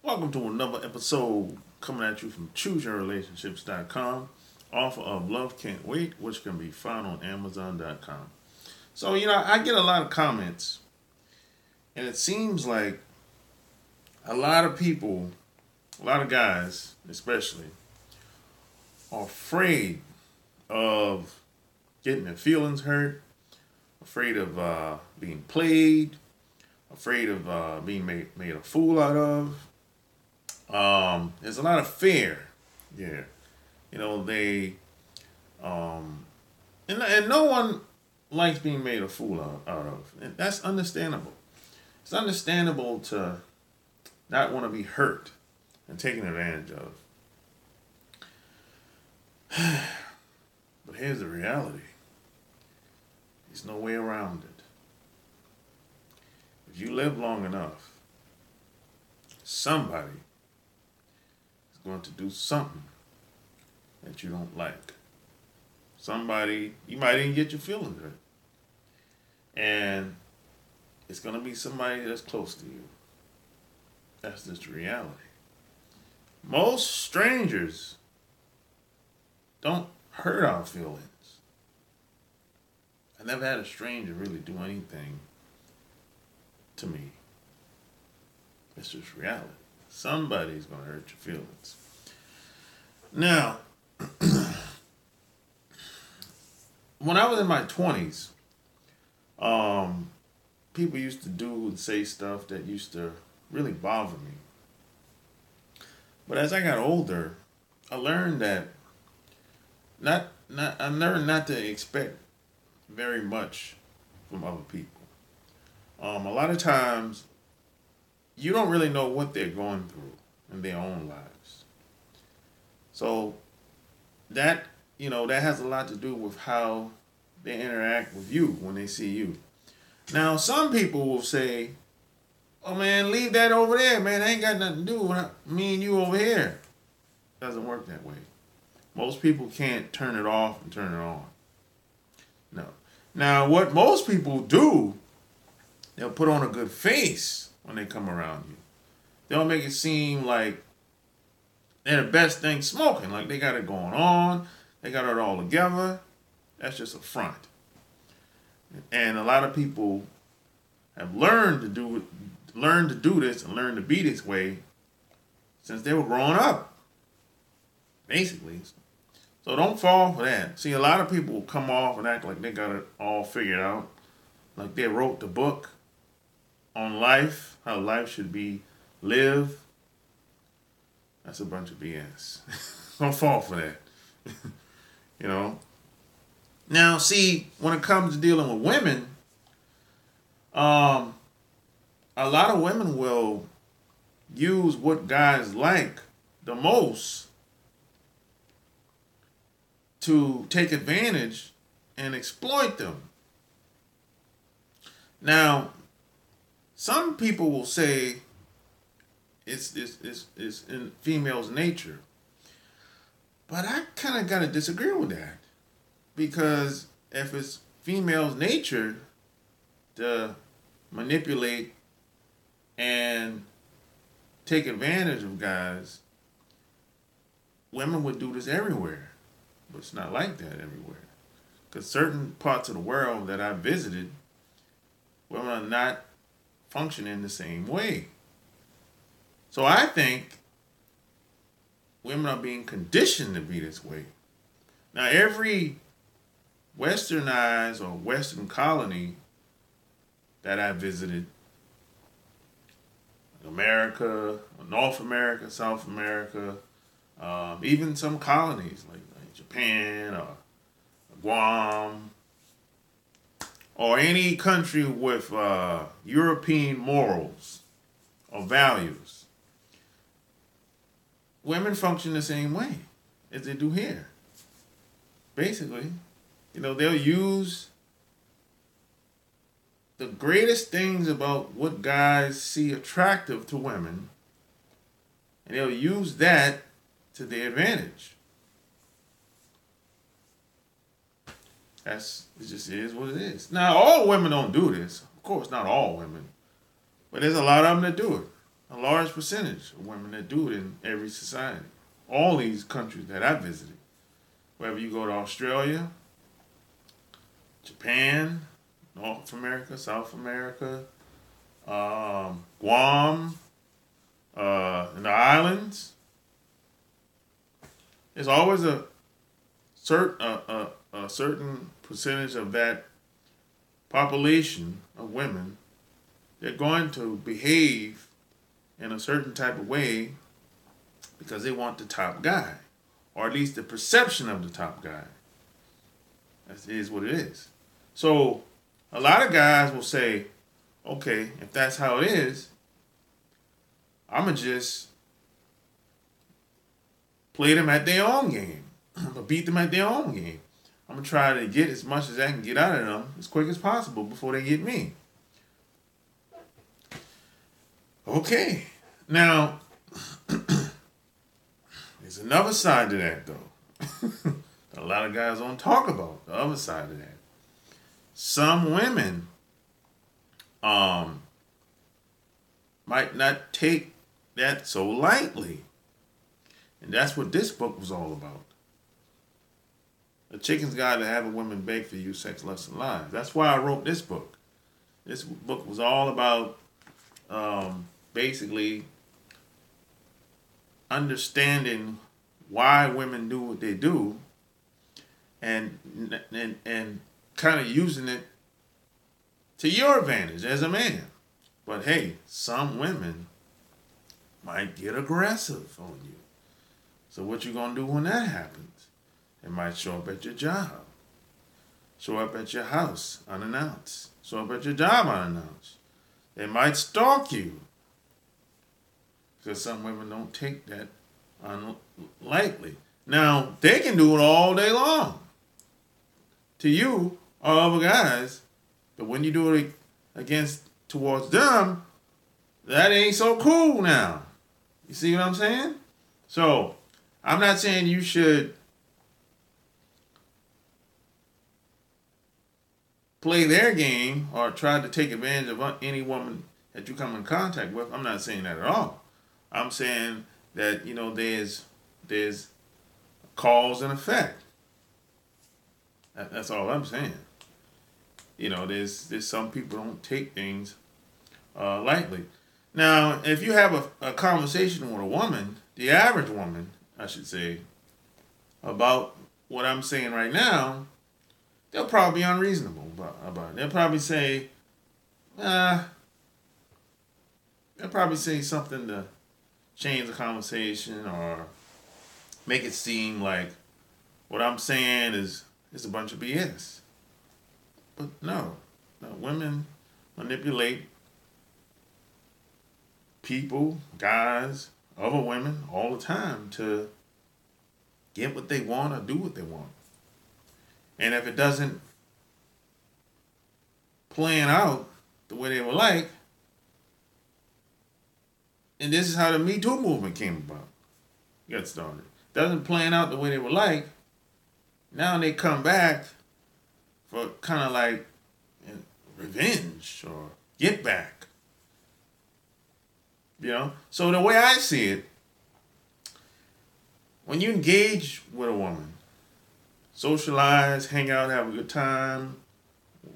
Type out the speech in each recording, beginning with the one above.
Welcome to another episode coming at you from ChooseYourRelationships.com, author of Love Can't Wait, which can be found on Amazon.com. So, I get a lot of comments, and it seems like a lot of people, a lot of guys especially, are afraid of getting their feelings hurt, afraid of being played, afraid of being made a fool out of. There's a lot of fear. Yeah. They and no one likes being made a fool out of. And that's understandable. It's understandable to not want to be hurt and taken advantage of. But here's the reality. There's no way around it. If you live long enough, somebody is going to do something that you don't like. Somebody, you might even get your feelings hurt. And it's going to be somebody that's close to you. That's just the reality. Most strangers don't hurt our feelings. I never had a stranger really do anything to me. It's just reality. Somebody's going to hurt your feelings. Now, when I was in my 20s, people used to do and say stuff that used to really bother me. But as I got older, I learned that I learned not to expect very much from other people. A lot of times, you don't really know what they're going through in their own lives. So that has a lot to do with how they interact with you when they see you. Now, some people will say, "Oh man, leave that over there, man. I ain't got nothing to do with me and you over here." It doesn't work that way. Most people can't turn it off and turn it on. No. Now, what most people do, they'll put on a good face when they come around you. They'll make it seem like they're the best thing smoking, like they got it going on, they got it all together. That's just a front. And a lot of people have learned to do this and learn to be this way since they were growing up, basically. So don't fall for that. See, a lot of people will come off and act like they got it all figured out, like they wrote the book on life, how life should be lived. That's a bunch of BS. Don't fall for that. Now, see, when it comes to dealing with women, a lot of women will use what guys like the most to take advantage and exploit them. Now, some people will say it's in females' nature, but I kind of got to disagree with that. Because if it's female's nature to manipulate and take advantage of guys, women would do this everywhere. But it's not like that everywhere. Because certain parts of the world that I visited, women are not functioning the same way. So I think women are being conditioned to be this way. Now, every westernized or Western colony that I visited, America, North America, South America, even some colonies like Japan or Guam, or any country with European morals or values, women function the same way as they do here. Basically, they'll use the greatest things about what guys see attractive to women, and they'll use that to their advantage. It just is what it is. Now, all women don't do this. Of course, not all women. But there's a lot of them that do it. a large percentage of women that do it in every society. All these countries that I visited, whether you go to Australia, Japan, North America, South America, Guam, and the islands, there's always a certain percentage of that population of women. They're going to behave in a certain type of way because they want the top guy, or at least the perception of the top guy. That is what it is. So a lot of guys will say, okay, if that's how it is, I'm going to just play them at their own game. I'm going to beat them at their own game. I'm going to try to get as much as I can get out of them as quick as possible before they get me. Okay. Now, there's another side to that, though. A lot of guys don't talk about the other side of that. Some women might not take that so lightly. And that's what this book was all about. A Chicken's Guide to Having Women Beg for You, Sex, Lust, and Lies. That's why I wrote this book. This book was all about basically understanding why women do what they do and kind of using it to your advantage as a man. But hey, some women might get aggressive on you. So what you gonna do when that happens? It might show up at your job, show up at your house unannounced, show up at your job unannounced. They might stalk you, because some women don't take that lightly. Now, they can do it all day long to you or other guys, but when you do it towards them, that ain't so cool now. You see what I'm saying? So, I'm not saying you should play their game or try to take advantage of any woman that you come in contact with. I'm not saying that at all. I'm saying that, there's cause and effect. That's all I'm saying. There's some people don't take things lightly. Now, if you have a conversation with a woman, the average woman, I should say, about what I'm saying right now, they'll probably be unreasonable about it. They'll probably say, they'll probably say something to change the conversation or make it seem like what I'm saying is a bunch of BS. But no, women manipulate people, guys, other women all the time to get what they want or do what they want. And if it doesn't plan out the way they would like, and this is how the Me Too movement came about, got started. Doesn't plan out the way they would like, now they come back for kind of like revenge or get back. So the way I see it, when you engage with a woman, socialize, hang out, have a good time,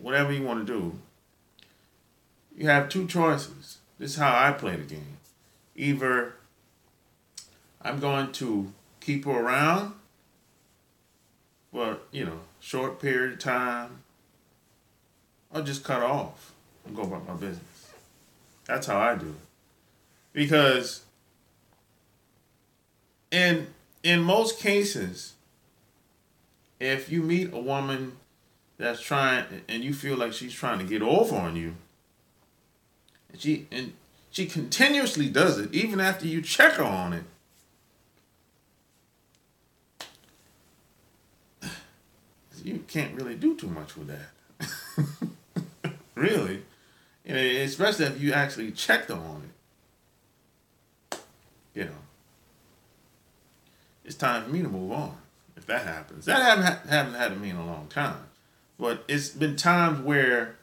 whatever you want to do, you have two choices. This is how I play the game. Either I'm going to keep her around for, short period of time, or just cut her off and go about my business. That's how I do it. Because in most cases, if you meet a woman that's trying, and you feel like she's trying to get over on you, and she continuously does it, even after you check her on it, you can't really do too much with that. Really. Especially if you actually checked her on it. It's time for me to move on if that happens. That haven't happened to me in a long time. But it's been times where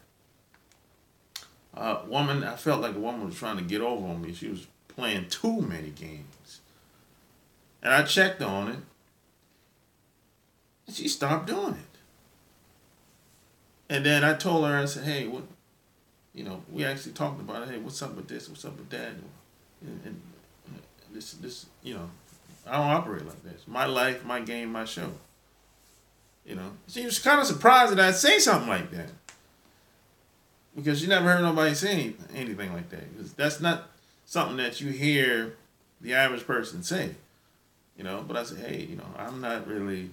woman, I felt like a woman was trying to get over on me. She was playing too many games. And I checked on it, and she stopped doing it. And then I told her, I said, hey, what, we actually talked about it. Hey, what's up with this? What's up with that? And this, I don't operate like this. My life, my game, my show. She was kind of surprised that I'd say something like that. Because she never heard nobody say anything like that. Because that's not something that you hear the average person say. But I said, hey, I'm not really,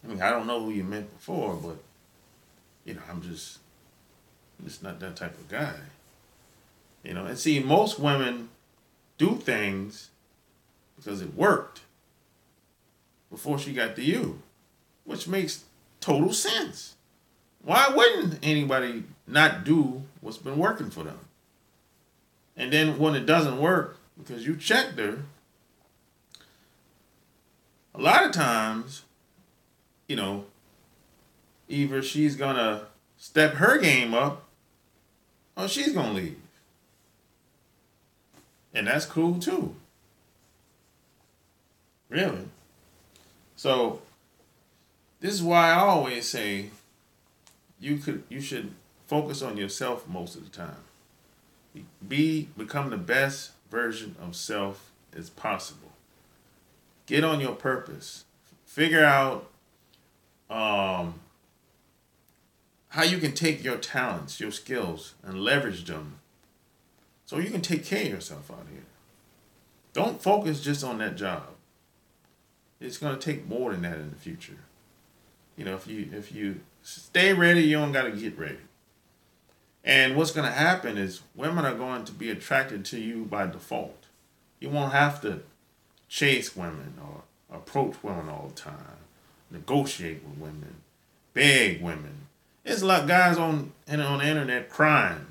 I don't know who you met before, but, I'm just not that type of guy. And see, most women do things because it worked before she got to you, which makes total sense. Why wouldn't anybody not do what's been working for them? And then when it doesn't work, because you checked her, a lot of times, either she's going to step her game up or she's going to leave. And that's cool too. Really. So this is why I always say you should focus on yourself most of the time. Become the best version of self as possible. Get on your purpose. Figure out how you can take your talents, your skills, and leverage them so you can take care of yourself out here. Don't focus just on that job. It's going to take more than that in the future. If you stay ready, you don't got to get ready. And what's going to happen is women are going to be attracted to you by default. You won't have to chase women or approach women all the time, negotiate with women, beg women. There's a lot of guys on the internet crying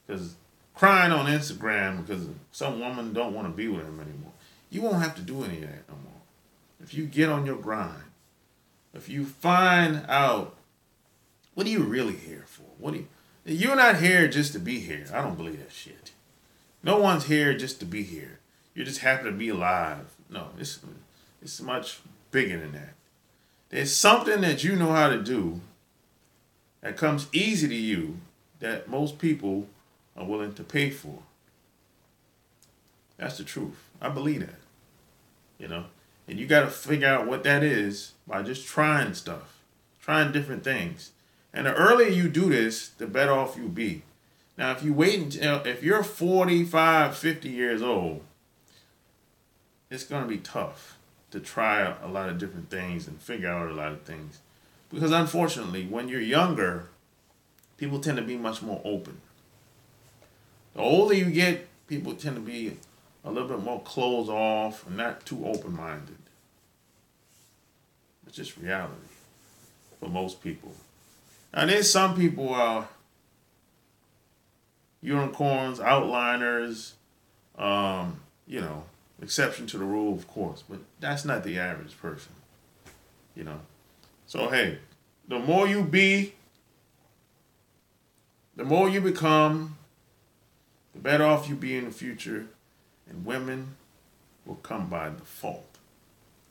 on Instagram because some woman don't want to be with him anymore. You won't have to do any of that no more. If you get on your grind, if you find out what are you really here for? You're not here just to be here. I don't believe that shit. No one's here just to be here. You're just happy to be alive. No, it's much bigger than that. There's something that you know how to do that comes easy to you that most people are willing to pay for. That's the truth. I believe that. And you got to figure out what that is by just trying stuff, trying different things. And the earlier you do this, the better off you'll be. Now, if you wait until, if you're 45, 50 years old, it's going to be tough to try a lot of different things and figure out a lot of things. Because unfortunately, when you're younger, people tend to be much more open. The older you get, people tend to be a little bit more closed off and not too open-minded. It's just reality for most people. Now, there's some people, unicorns, outliners, exception to the rule, of course, but that's not the average person, So, hey, the more you be, the more you become, the better off you be in the future, and women will come by default.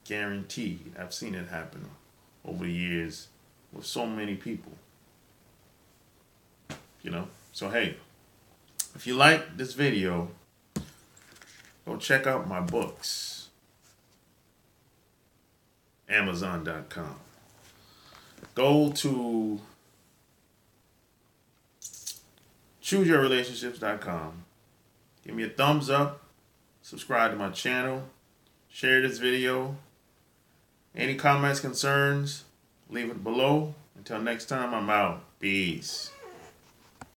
Guaranteed. I've seen it happen over the years with so many people. So hey, if you like this video, go check out my books. Amazon.com. Go to ChooseYourRelationships.com. Give me a thumbs up. Subscribe to my channel. Share this video. Any comments, concerns, leave it below. Until next time, I'm out. Peace.